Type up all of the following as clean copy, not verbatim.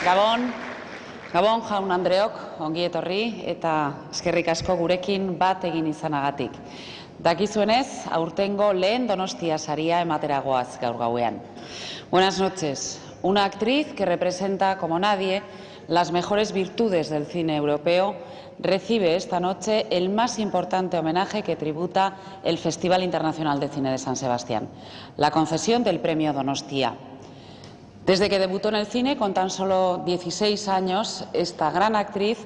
Gabon, jaun Andreok, ongi etorri eta eskerrik asko gurekin bat egin izanagatik. Dakizuenez, aurtengo lehen Donostia saria emateragoaz gaur gauean. Buenas noches. Una actriz que representa como nadie las mejores virtudes del cine europeo recibe esta noche el más importante homenaje que tributa el Festival Internacional de Cine de San Sebastián, la concesión del Premio Donostia. Desde que debutó en el cine, con tan solo 16 años, esta gran actriz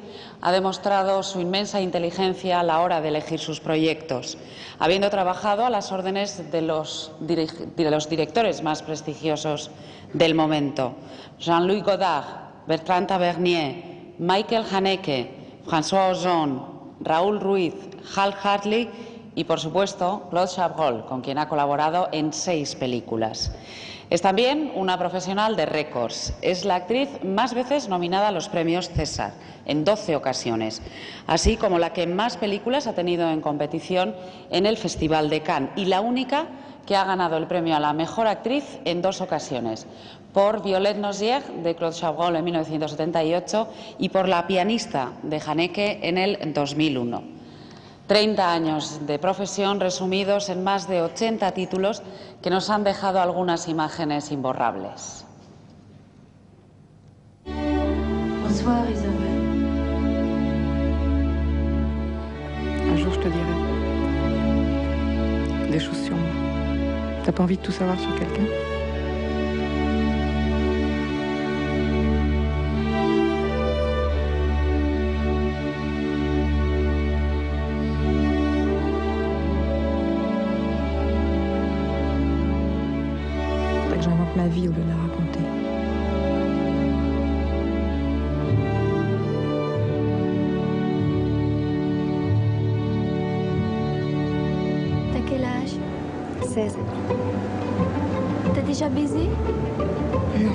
ha demostrado su inmensa inteligencia a la hora de elegir sus proyectos, habiendo trabajado a las órdenes de los directores más prestigiosos del momento: Jean-Louis Godard, Bertrand Tavernier, Michael Haneke, François Ozon, Raúl Ruiz, Hal Hartley y, por supuesto, Claude Chabrol, con quien ha colaborado en 6 películas. Es también una profesional de récords. Es la actriz más veces nominada a los premios César, en 12 ocasiones, así como la que más películas ha tenido en competición en el Festival de Cannes y la única que ha ganado el premio a la mejor actriz en 2 ocasiones, por Violette Nozière de Claude Chabrol en 1978 y por La pianista de Haneke en el 2001. 30 años de profesión resumidos en más de 80 títulos que nos han dejado algunas imágenes imborrables. Bonsoir Isabelle. Un jour je te dirai des choses sur moi. T'as pas envie de tout savoir sur quelqu'un ? J'invente ma vie au lieu de la raconter. T'as quel âge? 16. T'as déjà baisé? Non.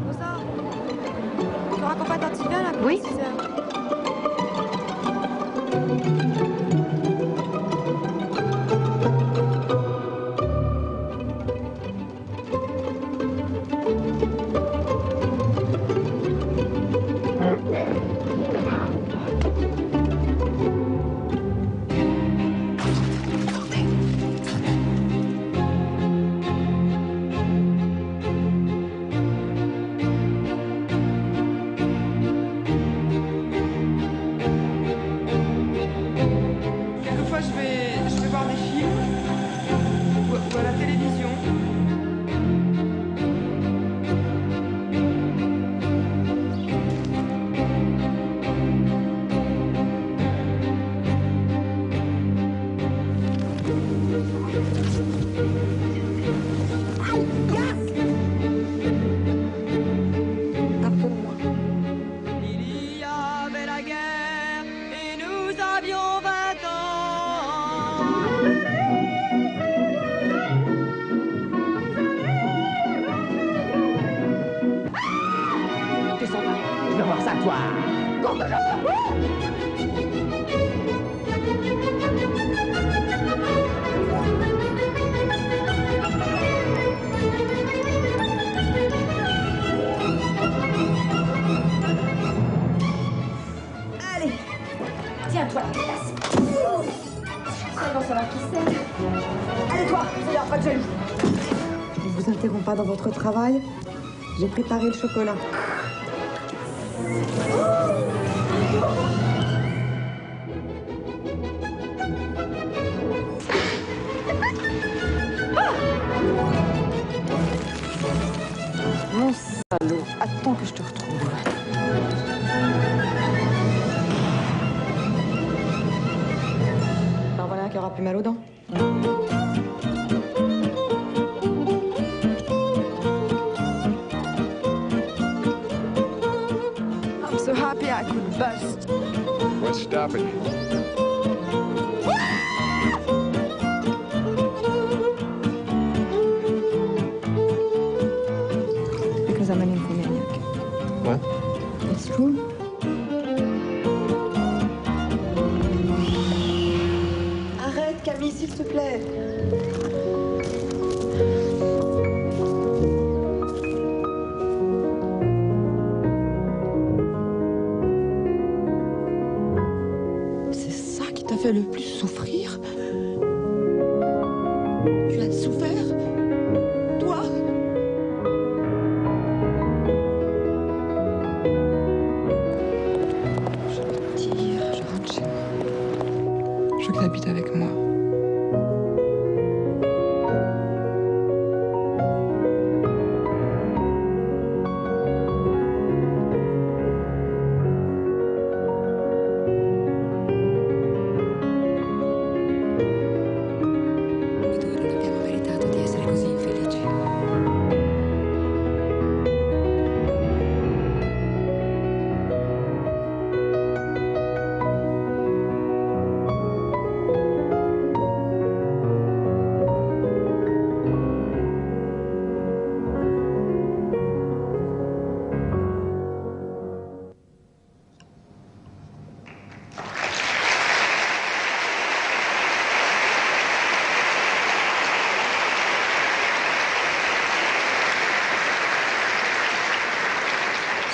Rosa, tu raccompagnes ta petite là? Oui. Je vais voir des films ou à la télévision. Pardonne-moi. Il y avait la guerre et nous avions 20 ans. Descends là, je veux voir ça, toi. Gorge de Allez, tiens-toi la classe. Ça va savoir qui c'est. Allez toi, c'est après que j'ai. Je ne vous interromps pas dans votre travail. J'ai préparé le chocolat. Mon salaud, attends que je te retrouve. Alors voilà qui aura plus mal aux dents. I'm so happy I could bust. What's stopping you? Because I'm an infomaniac. What? It's true. Arrête Camille, s'il te plaît. fait le plus souffrir. Tu as souffert? Toi? Je retire, je rentre chez moi. Je veux que tu habites avec moi.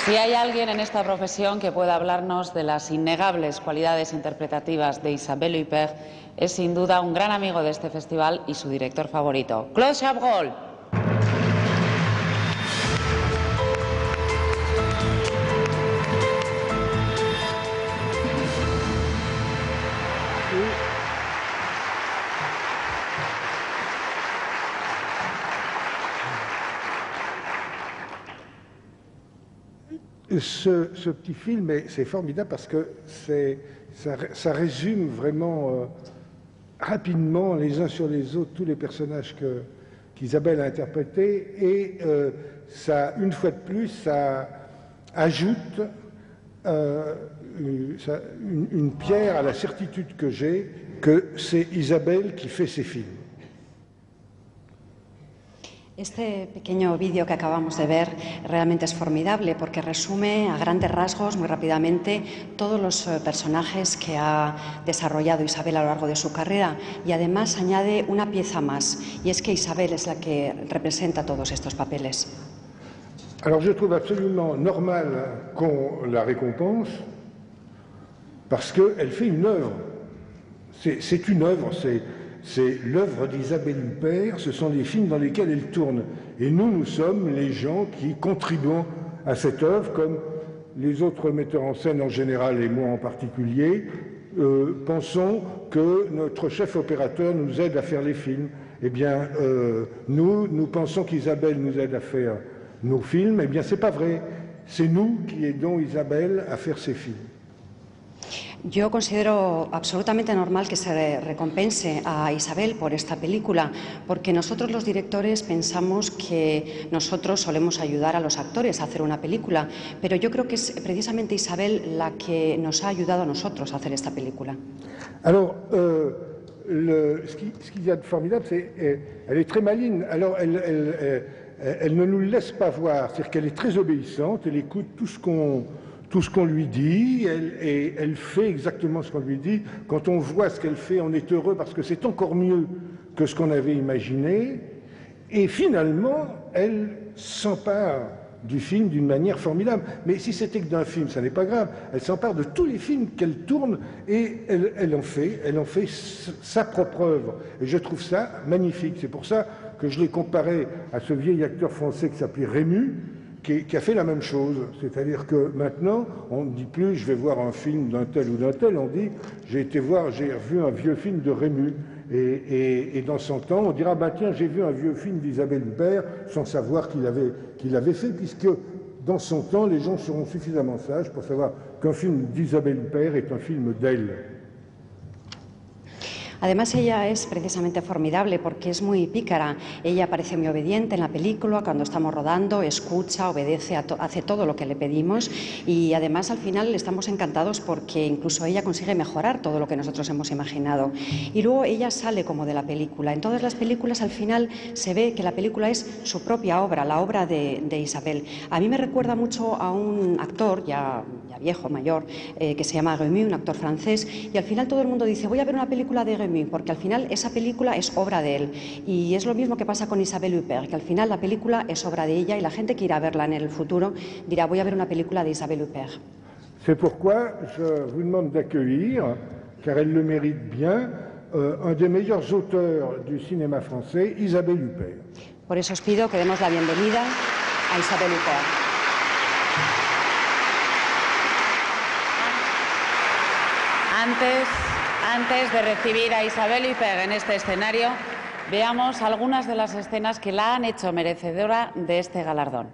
Si hay alguien en esta profesión que pueda hablarnos de las innegables cualidades interpretativas de Isabelle Huppert, es sin duda un gran amigo de este festival y su director favorito, Claude Chabrol. Ce petit film, c'est formidable parce que ça résume vraiment rapidement les uns sur les autres tous les personnages qu'Isabelle a interprétés et ça, une fois de plus, ça ajoute une pierre à la certitude que j'ai que c'est Isabelle qui fait ces films. Este pequeño vídeo que acabamos de ver realmente es formidable porque resume a grandes rasgos, muy rápidamente, todos los personajes que ha desarrollado Isabelle a lo largo de su carrera y además añade una pieza más, y es que Isabelle es la que representa todos estos papeles. Alors je trouve absolument normal qu'on la récompense parce qu'elle fait une œuvre. C'est une œuvre, c'est l'œuvre d'Isabelle Huppert, ce sont les films dans lesquels elle tourne. Et nous sommes les gens qui contribuons à cette œuvre, comme les autres metteurs en scène en général et moi en particulier, pensons que notre chef opérateur nous aide à faire les films. Eh bien, nous pensons qu'Isabelle nous aide à faire nos films. Eh bien, c'est pas vrai. C'est nous qui aidons Isabelle à faire ses films. Yo considero absolutamente normal que se recompense a Isabelle por esta película, porque nosotros los directores pensamos que nosotros solemos ayudar a los actores a hacer una película, pero yo creo que es precisamente Isabelle la que nos ha ayudado a nosotros a hacer esta película. Alors, ce qu'il y a de formidable, c'est qu'elle est très maligne. Alors, elle ne nous laisse pas voir, c'est-à-dire qu'elle est très obéissante, elle écoute tout ce qu'on lui dit, et elle fait exactement ce qu'on lui dit. Quand on voit ce qu'elle fait, on est heureux parce que c'est encore mieux que ce qu'on avait imaginé. Et finalement, elle s'empare du film d'une manière formidable. Mais si c'était que d'un film, ça n'est pas grave. Elle s'empare de tous les films qu'elle tourne et elle en fait sa propre œuvre. Et je trouve ça magnifique. C'est pour ça que je l'ai comparé à ce vieil acteur français qui s'appelait Rému, qui a fait la même chose. C'est-à-dire que maintenant, on ne dit plus « je vais voir un film d'un tel ou d'un tel », on dit « j'ai revu un vieux film de Rému ». Et dans son temps, on dira « bah tiens, j'ai vu un vieux film d'Isabelle Huppert » sans savoir qu'il avait fait, puisque dans son temps, les gens seront suffisamment sages pour savoir qu'un film d'Isabelle Huppert est un film d'elle. Además, ella es precisamente formidable porque es muy pícara. Ella parece muy obediente en la película, cuando estamos rodando, escucha, obedece, hace todo lo que le pedimos, y además al final estamos encantados porque incluso ella consigue mejorar todo lo que nosotros hemos imaginado. Y luego ella sale como de la película. En todas las películas al final se ve que la película es su propia obra, la obra de Isabelle. A mí me recuerda mucho a un actor ya viejo, mayor, que se llama Rémy, un actor francés, y al final todo el mundo dice voy a ver una película de Rémy, porque al final esa película es obra de él. Y es lo mismo que pasa con Isabelle Huppert, que al final la película es obra de ella y la gente que irá a verla en el futuro dirá voy a ver una película de Isabelle Huppert. C'est pourquoi je vous demande d'accueillir car elle le mérite bien, un des meilleurs auteurs du cinéma français, Isabelle Huppert. Por eso os pido que demos la bienvenida a Isabelle Huppert. Antes de recibir a Isabelle Huppert en este escenario, veamos algunas de las escenas que la han hecho merecedora de este galardón.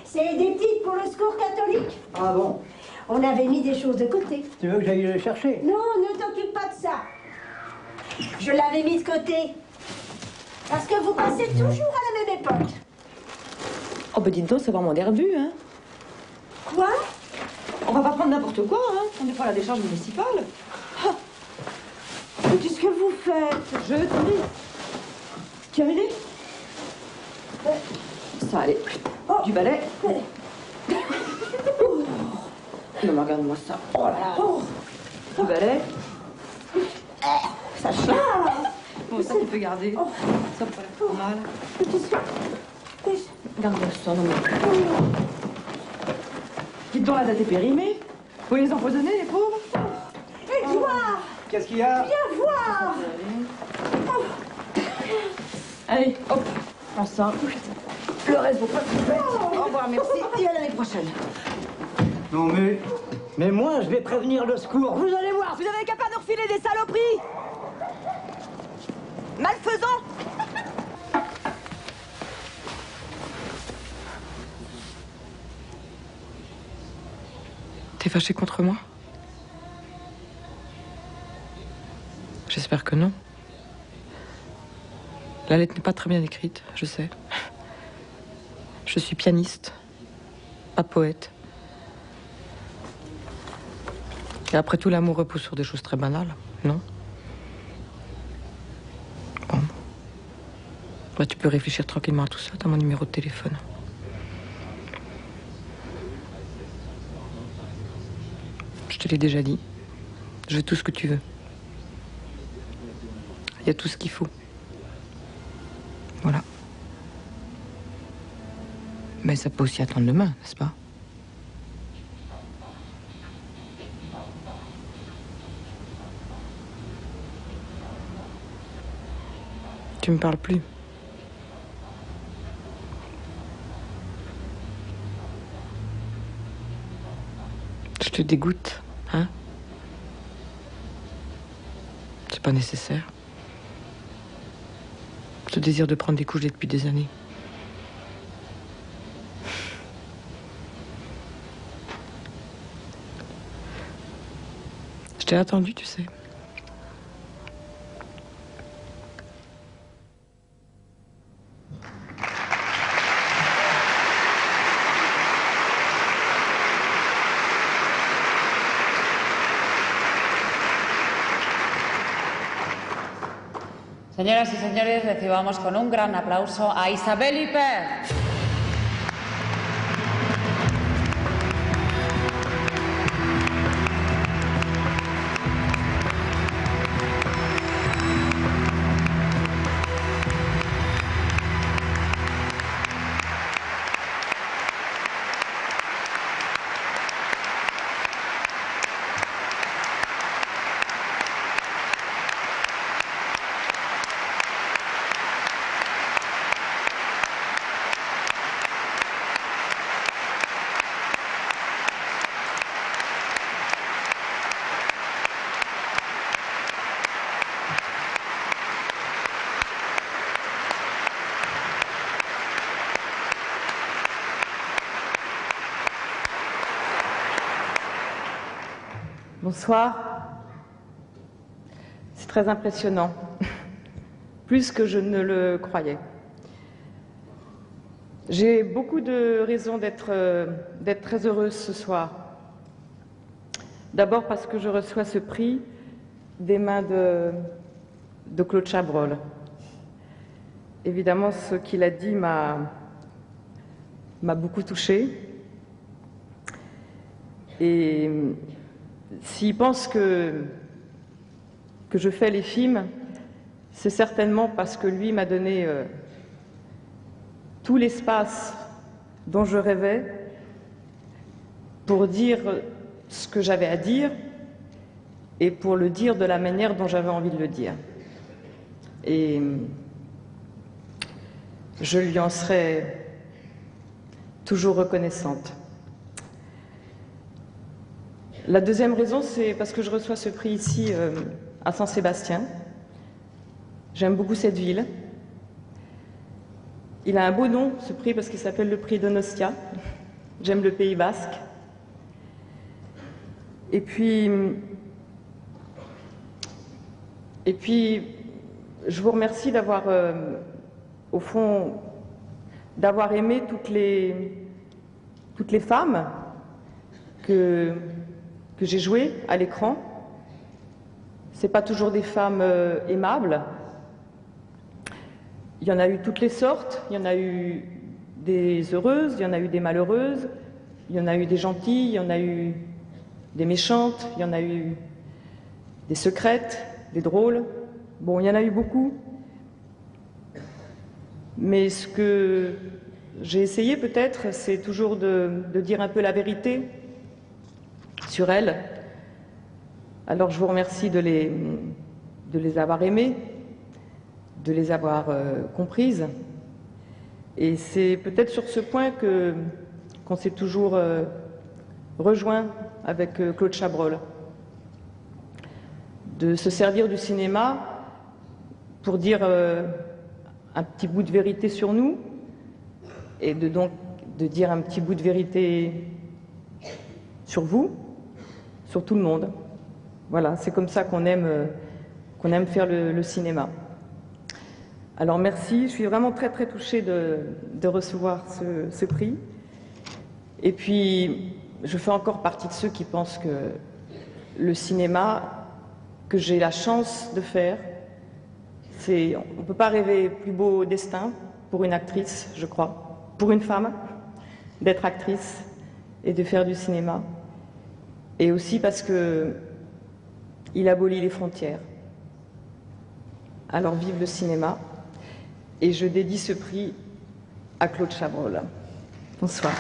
C'est des titres pour le secours catholique. Ah bon? On avait mis des choses de côté. Tu veux que j'aille les chercher? Non, ne t'occupe pas de ça. Je l'avais mis de côté. Parce que vous passez toujours à la même époque. Oh, ben dis donc, c'est vraiment des rebus, hein. Quoi? On va pas prendre n'importe quoi, hein. On n'est pas à la décharge municipale. Ah. Mais qu'est-ce que vous faites? Je te dis. Tu as aidé? Ça, allez. Oh. Du balai. Non, mais regarde-moi ça. Oh là là. Oh. Du balai. Ça charge. Bon, ça, tu peux garder. Oh. Ça, pas la faire mal. Qu'est-ce que... Garde-moi ça, non mais... Dites donc, la date est périmée. Vous les empoisonner, les pauvres? Édouard! Qu'est-ce qu'il y a? Viens voir! Allez, hop, prends ça. Le reste, vous faites. Au revoir, merci. Et à l'année prochaine. Non mais moi, je vais prévenir le secours. Vous allez voir. Vous avez qu'à pas nous refiler des saloperies. Malfaisant. T'es fâché contre moi? J'espère que non. La lettre n'est pas très bien écrite, je sais. Je suis pianiste, pas poète. Et après tout, l'amour repose sur des choses très banales, non? Bon. Bah, tu peux réfléchir tranquillement à tout ça, t'as mon numéro de téléphone. Je te l'ai déjà dit. Je veux tout ce que tu veux. Il y a tout ce qu'il faut. Voilà. Mais ça peut aussi attendre demain, n'est-ce pas? Tu me parles plus. Je te dégoûte, hein? C'est pas nécessaire. Ce désir de prendre des couches depuis des années. Je t'ai attendu, tu sais. Señoras y señores, recibamos con un gran aplauso a Isabelle Huppert. Bonsoir. C'est très impressionnant, plus que je ne le croyais. J'ai beaucoup de raisons d'être très heureuse ce soir. D'abord parce que je reçois ce prix des mains de Claude Chabrol. Évidemment, ce qu'il a dit m'a beaucoup touchée. Et s'il pense que je fais les films, c'est certainement parce que lui m'a donné tout l'espace dont je rêvais pour dire ce que j'avais à dire et pour le dire de la manière dont j'avais envie de le dire. Et je lui en serai toujours reconnaissante. La deuxième raison, c'est parce que je reçois ce prix ici à Saint-Sébastien. J'aime beaucoup cette ville. Il a un beau nom, ce prix, parce qu'il s'appelle le prix Donostia. J'aime le Pays basque. Et puis, je vous remercie d'avoir, au fond, d'avoir aimé toutes les femmes que j'ai jouées à l'écran. Ce n'est pas toujours des femmes aimables. Il y en a eu toutes les sortes. Il y en a eu des heureuses, il y en a eu des malheureuses, il y en a eu des gentilles, il y en a eu des méchantes, il y en a eu des secrètes, des drôles. Bon, il y en a eu beaucoup. Mais ce que j'ai essayé peut-être, c'est toujours de dire un peu la vérité sur elles. Alors je vous remercie de les avoir aimées, de les avoir comprises. Et c'est peut-être sur ce point qu'on s'est toujours rejoint avec Claude Chabrol, de se servir du cinéma pour dire un petit bout de vérité sur nous et donc de dire un petit bout de vérité sur vous, sur tout le monde. Voilà, c'est comme ça qu'on aime faire le cinéma. Alors merci, je suis vraiment très très touchée de recevoir ce prix. Et puis, je fais encore partie de ceux qui pensent que le cinéma que j'ai la chance de faire, on ne peut pas rêver plus beau destin pour une actrice, je crois, pour une femme, d'être actrice et de faire du cinéma. Et aussi parce que il abolit les frontières. Alors vive le cinéma. Et je dédie ce prix à Claude Chabrol. Bonsoir.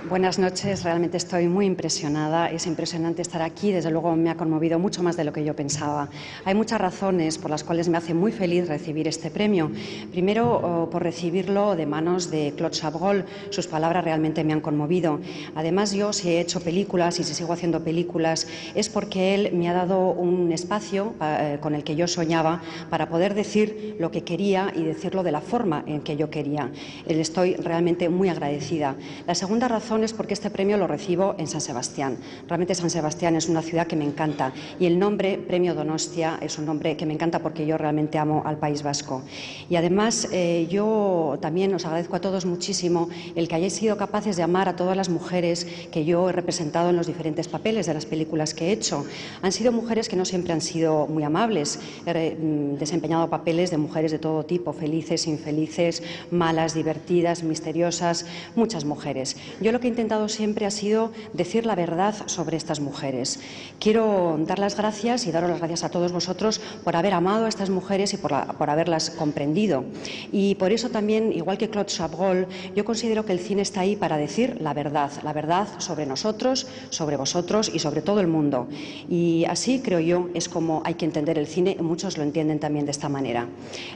Buenas noches, realmente estoy muy impresionada, es impresionante estar aquí, desde luego me ha conmovido mucho más de lo que yo pensaba. Hay muchas razones por las cuales me hace muy feliz recibir este premio. Primero, por recibirlo de manos de Claude Chabrol, sus palabras realmente me han conmovido. Además, yo si he hecho películas y si sigo haciendo películas es porque él me ha dado un espacio con el que yo soñaba para poder decir lo que quería y decirlo de la forma en que yo quería. Le estoy realmente muy agradecida. La segunda razón es porque este premio lo recibo en San Sebastián. Realmente San Sebastián es una ciudad que me encanta y el nombre Premio Donostia es un nombre que me encanta porque yo realmente amo al País Vasco. Y además yo también os agradezco a todos muchísimo el que hayáis sido capaces de amar a todas las mujeres que yo he representado en los diferentes papeles de las películas que he hecho. Han sido mujeres que no siempre han sido muy amables. He desempeñado papeles de mujeres de todo tipo, felices, infelices, malas, divertidas, misteriosas, muchas mujeres. Yo lo que he intentado siempre ha sido decir la verdad sobre estas mujeres. Quiero dar las gracias y daros las gracias a todos vosotros por haber amado a estas mujeres y por haberlas comprendido. Y por eso también, igual que Claude Chabrol, yo considero que el cine está ahí para decir la verdad sobre nosotros, sobre vosotros y sobre todo el mundo. Y así, creo yo, es como hay que entender el cine, y muchos lo entienden también de esta manera.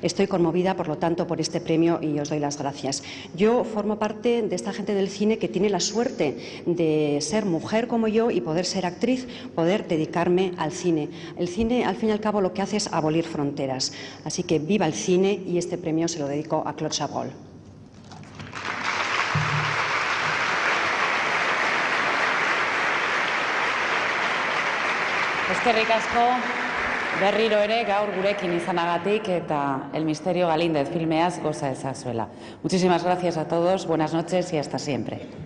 Estoy conmovida, por lo tanto, por este premio y os doy las gracias. Yo formo parte de esta gente del cine que tiene la suerte de ser mujer como yo y poder ser actriz, poder dedicarme al cine. El cine, al fin y al cabo, lo que hace es abolir fronteras. Así que viva el cine, y este premio se lo dedico a Claude Chabrol. Eskerrik asko berriro ere gaur gurekin izanagatik eta El Misterio Galíndez filmeaz goza ezazuela. Muchísimas gracias a todos, buenas noches y hasta siempre.